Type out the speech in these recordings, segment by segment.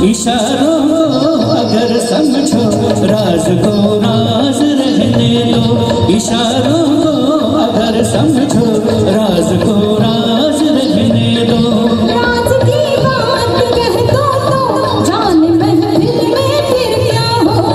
इशारों को अगर समझो, राज को राज रहने दो। इशारों को अगर समझो, राज को राज रहने दो। राज की बात कह दो तो जान महफिल में फिर क्या हो।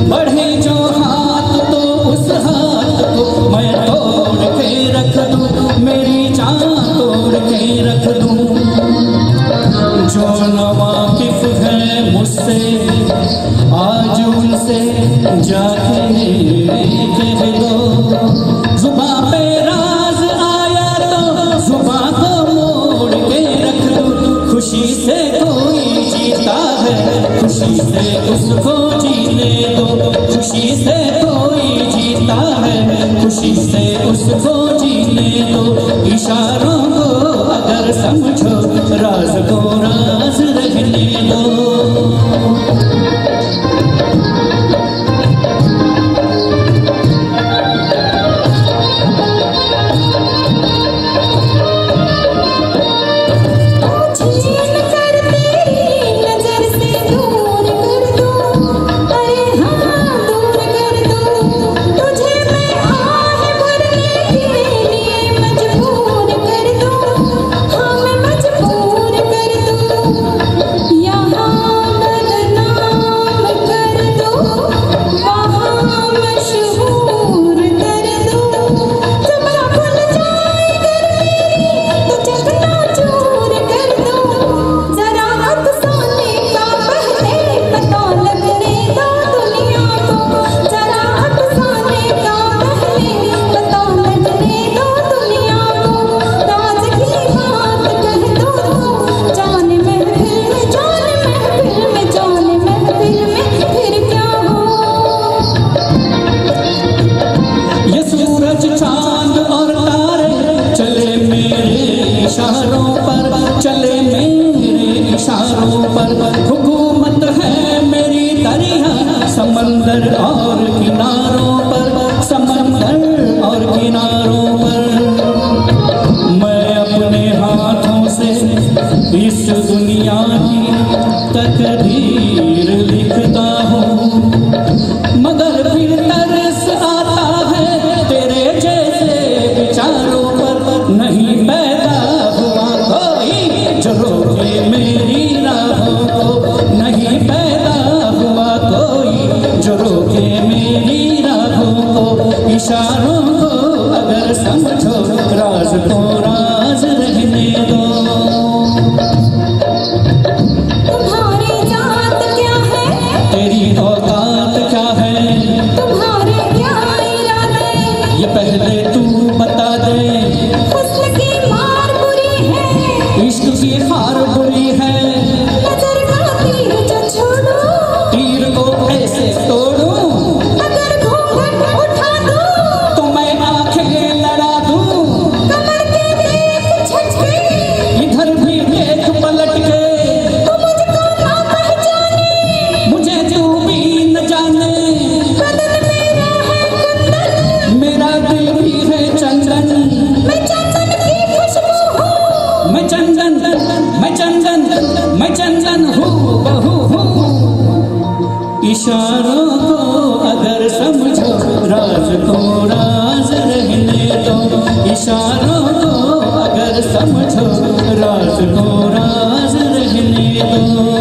बढ़े जो हाथ तो उस हाथ को मैं तोड़ के रख दूं, मेरी जान तोड़ के रख दूं। जो नवाकिफ है मुझसे आज उनसे जाके कह दो। जुबां पे राज आया तो जुबां को मोड़ के रख दूं। खुशी से कोई जीता है, खुशी से उसको जीने दो। खुशी से कोई जीता है, खुशी से उसको जीने दो। इशारों को अगर समझो, राज को राज रहने दो। हुकूमत है मेरी दरिया समंदर और किनारों पर, समंदर और किनारों पर। मैं अपने हाथों से इस दुनिया की तकदीर लिखता हूँ, मगर फिर तरस आता है तेरे जैसे विचारों पर। नहीं पैदा हुआ कोई जो रोके मेरी राहों को, नहीं पैदा हुआ कोई जो रोके मेरी राहों को। इशारों को अगर समझो राज को राज रहने दो। तुम्हारी जात क्या है, तेरी औकात क्या है, तुम्हारे क्या इरादे, ये पहले तू बता दे। हुस्न की मार बुरी है, इश्क की हार बुरी है, नजर का तीर जो छोड़ो, तीर को ऐसे तोड़ूं अगर घूंघट उठा दो, तो मैं आंखें लड़ा दूं। कमर के देख झटके, इधर भी देख पलट के, तो मुझको ना पहचाने, मुझे तू भी न जाने। बदन मेरा है कुंदन, मेरा दिल भी है चंदन, मैं चंदन की खुशबू हूँ, मैं चंदन, मैं चंदन, मैं चंदन हूँ, बहू हूँ। इशारों को अगर समझो राज को राज रहने दो। इशारों को अगर समझो राज को राज रहने दो।